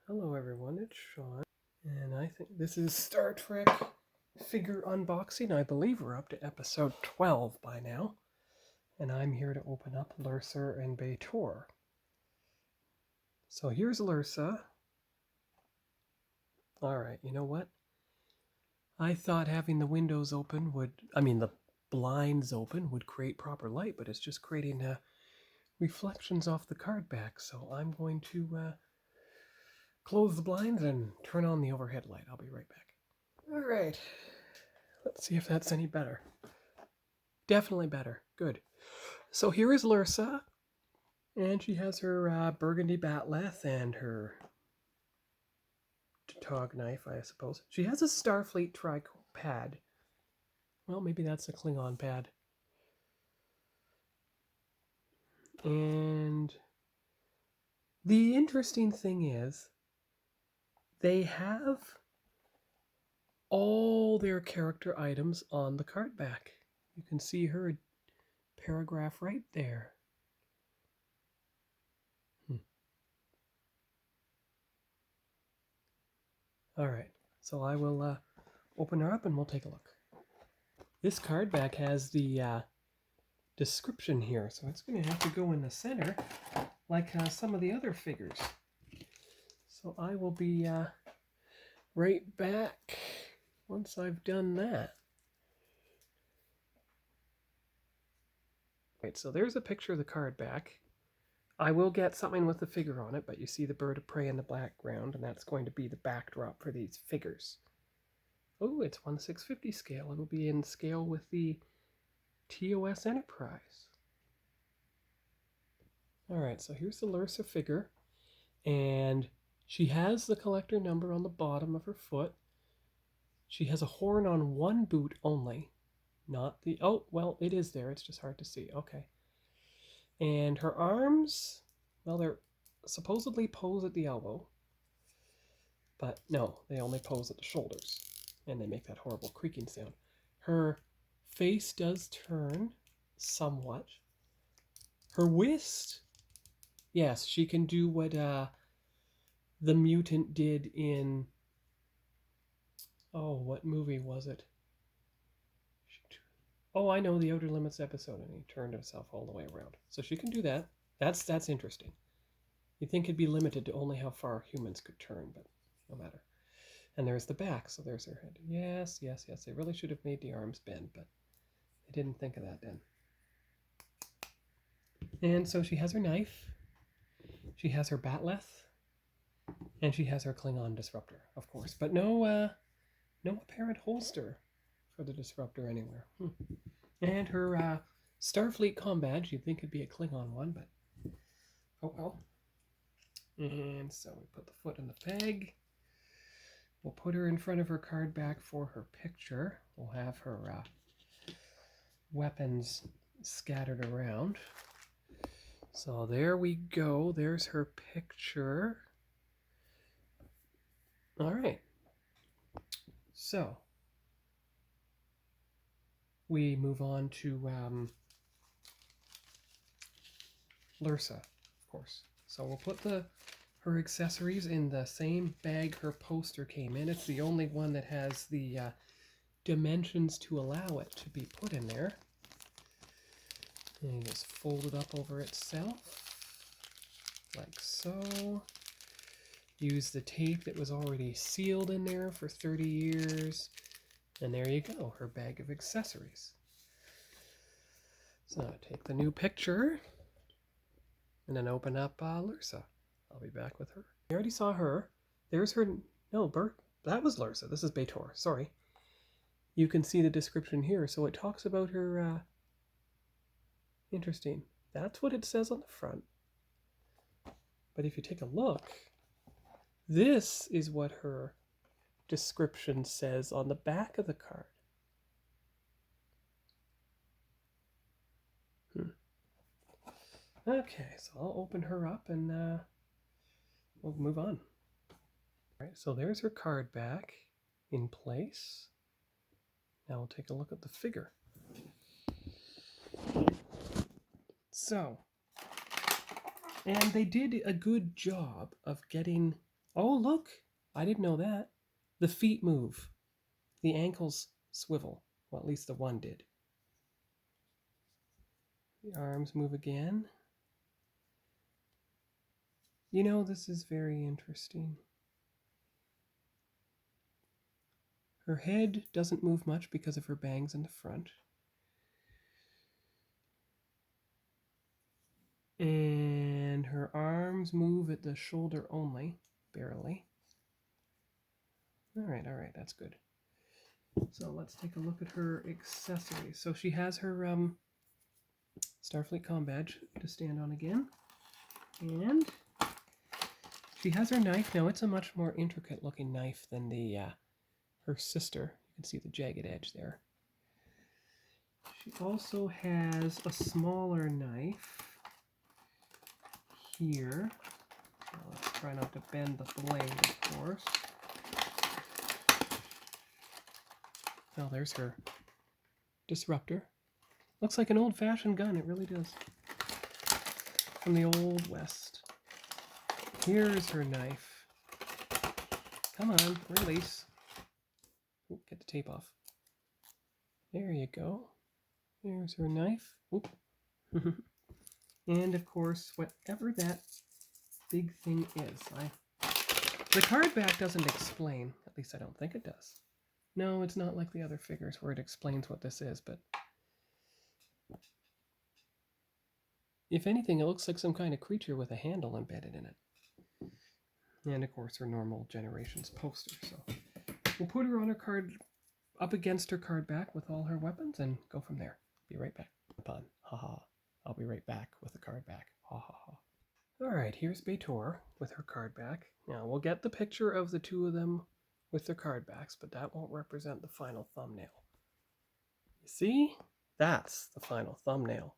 Hello everyone, it's Sean, and I think this is Star Trek figure unboxing. I believe we're up to episode 12 by now, and I'm here to open up Lursa and B'Etor. So here's Lursa. Alright, you know what? I thought having the windows open the blinds open would create proper light, but it's just creating reflections off the card back, so I'm going to close the blinds and turn on the overhead light. I'll be right back. Alright, let's see if that's any better. Definitely better. Good. So here is Lursa, and she has her burgundy batleth and her Tautog knife, I suppose. She has a Starfleet pad. Well, maybe that's a Klingon pad. And the interesting thing is, they have all their character items on the card back. You can see her paragraph right there. All right, so I will open her up and we'll take a look. This card back has the description here, so it's going to have to go in the center like some of the other figures. So I will be right back once I've done that. Right, so there's a picture of the card back. I will get something with the figure on it, but you see the bird of prey in the background, and that's going to be the backdrop for these figures. Oh, it's 1/650 scale. It'll be in scale with the TOS Enterprise. Alright, so here's the Lursa figure, and she has the collector number on the bottom of her foot. She has a horn on one boot only, not the... Oh, well, it is there. It's just hard to see. Okay. And her arms, well, they're supposedly pose at the elbow, but no, they only pose at the shoulders, and they make that horrible creaking sound. Her face does turn somewhat. Her wrist, yes, she can do what the mutant did in... Oh, what movie was it? Oh, I know, the Outer Limits episode, and he turned himself all the way around. So she can do that. That's interesting. You'd think it'd be limited to only how far humans could turn, but no matter. And there's the back, so there's her head. Yes. They really should have made the arms bend, but they didn't think of that then. And so she has her knife. She has her batleth. And she has her Klingon disruptor, of course. But no apparent holster for the disruptor anywhere. And her Starfleet comm badge. You'd think it'd be a Klingon one, but oh well. And so we put the foot in the peg. We'll put her in front of her card back for her picture. We'll have her weapons scattered around. So there we go. There's her picture. All right. So we move on to Lursa, of course. So we'll put her accessories in the same bag her poster came in. It's the only one that has the dimensions to allow it to be put in there. And just fold it up over itself, like so. Use the tape that was already sealed in there for 30 years. And there you go, her bag of accessories. So take the new picture and then open up Lursa. I'll be back with her. You already saw her. There's her... No, that was Lursa. This is B'Etor. Sorry. You can see the description here. So it talks about her... Interesting. That's what it says on the front. But if you take a look, this is what her description says on the back of the card. Okay, so I'll open her up and we'll move on. All right, so there's her card back in place. Now we'll take a look at the figure. So, and they did a good job of getting Oh, look! I didn't know that. The feet move. The ankles swivel. Well, at least the one did. The arms move again. You know, this is very interesting. Her head doesn't move much because of her bangs in the front. And her arms move at the shoulder only, barely. All right, that's good. So let's take a look at her accessories. So she has her Starfleet comm badge to stand on again. And she has her knife. Now, it's a much more intricate looking knife than the her sister. You can see the jagged edge there. She also has a smaller knife here. Now, let's try not to bend the blade, of course. Oh, there's her disruptor. Looks like an old-fashioned gun, it really does. From the Old West. Here's her knife. Come on, release. Ooh, get the tape off. There you go. There's her knife. Oop. And of course, whatever that big thing is. The card back doesn't explain. At least I don't think it does. No, it's not like the other figures where it explains what this is, but if anything, it looks like some kind of creature with a handle embedded in it. And of course, her normal Generations poster. So we'll put her on her card, up against her card back with all her weapons, and go from there. Be right back. Pun. Haha. I'll be right back with the card back. Ha ha ha. Alright, here's B'Etor with her card back. Now, we'll get the picture of the two of them with their card backs, but that won't represent the final thumbnail. You see? That's the final thumbnail.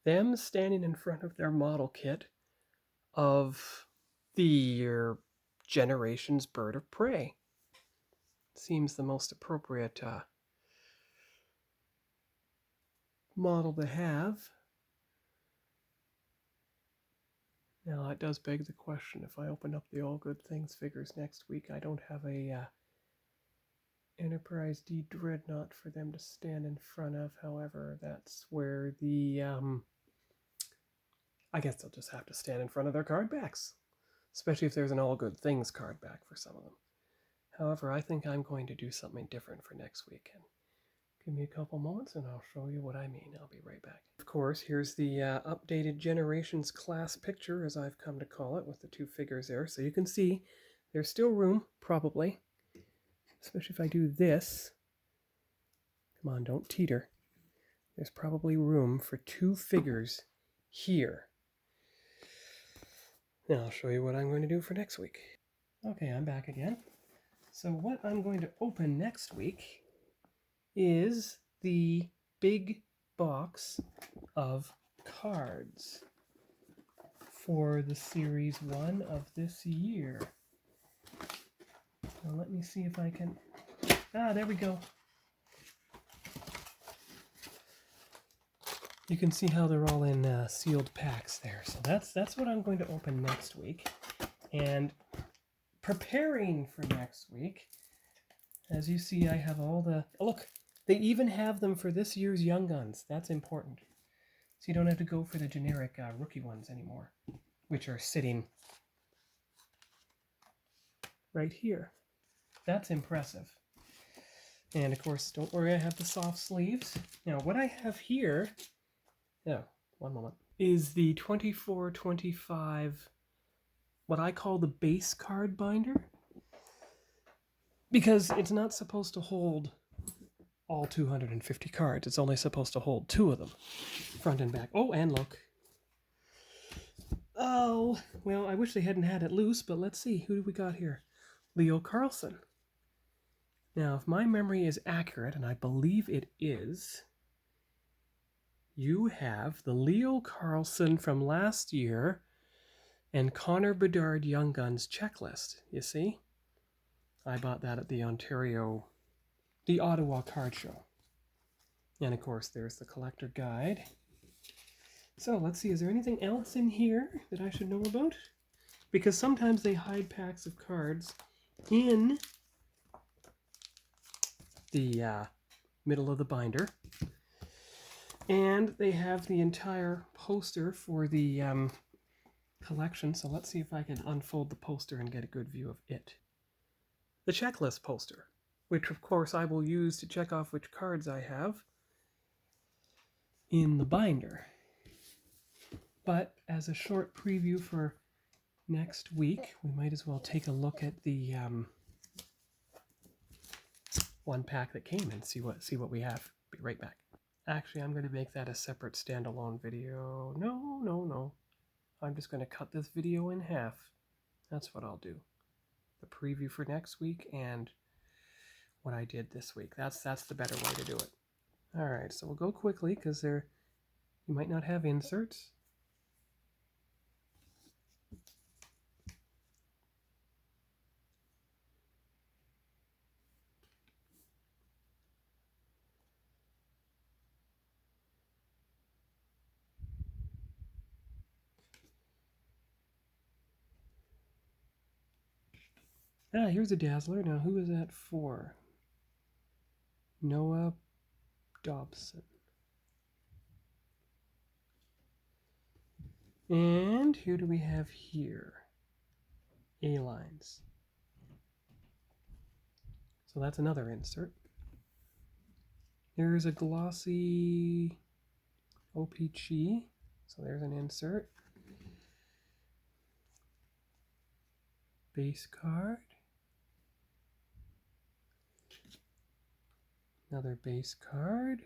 Them standing in front of their model kit of the Generations Bird of Prey. Seems the most appropriate model to have. Now, it does beg the question, if I open up the All Good Things figures next week, I don't have a Enterprise D Dreadnought for them to stand in front of. However, that's where the I guess they'll just have to stand in front of their card backs, especially if there's an All Good Things card back for some of them. However, I think I'm going to do something different for next week. And give me a couple moments and I'll show you what I mean. I'll be right back. Of course, here's the updated Generations class picture, as I've come to call it, with the two figures there. So you can see there's still room, probably, especially if I do this. Come on, don't teeter. There's probably room for two figures here. Now I'll show you what I'm going to do for next week. Okay, I'm back again. So what I'm going to open next week is the big box of cards for the Series 1 of this year. Now let me see if I can... there we go. You can see how they're all in sealed packs there. So that's what I'm going to open next week. And preparing for next week, as you see, I have all the... Oh, look, they even have them for this year's Young Guns. That's important. So you don't have to go for the generic rookie ones anymore, which are sitting right here. That's impressive. And of course, don't worry, I have the soft sleeves. Now, what I have here... Oh, one moment. Is the 24-25, what I call the base card binder. Because it's not supposed to hold all 250 cards. It's only supposed to hold 2 of them, front and back. Oh, and look. Oh, well, I wish they hadn't had it loose, but let's see. Who do we got here? Leo Carlson. Now, if my memory is accurate, and I believe it is... You have the Leo Carlson from last year and Connor Bedard Young Guns checklist, you see? I bought that at the Ottawa Card Show. And of course, there's the collector guide. So let's see, is there anything else in here that I should know about? because sometimes they hide packs of cards in the middle of the binder. And they have the entire poster for the collection. So let's see if I can unfold the poster and get a good view of it. The checklist poster, which of course I will use to check off which cards I have in the binder. But as a short preview for next week, we might as well take a look at the one pack that came and see what we have. Be right back. Actually, I'm going to make that a separate standalone video. No. I'm just going to cut this video in half. That's what I'll do. The preview for next week and what I did this week. That's the better way to do it. All right, so we'll go quickly because you might not have inserts. Here's a Dazzler. Now, who is that for? Noah Dobson. And who do we have here? A-lines. So that's another insert. There's a glossy OPG. So there's an insert. Base card. Another base card.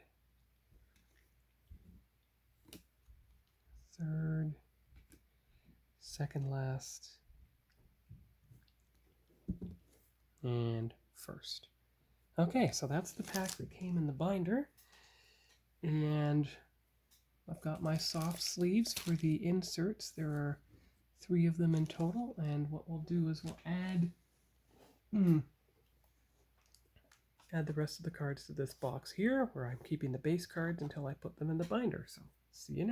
Third. Second last. And first. Okay, so that's the pack that came in the binder. And I've got my soft sleeves for the inserts. There are 3 of them in total. And what we'll do is we'll add the rest of the cards to this box here, where I'm keeping the base cards until I put them in the binder. So see you next.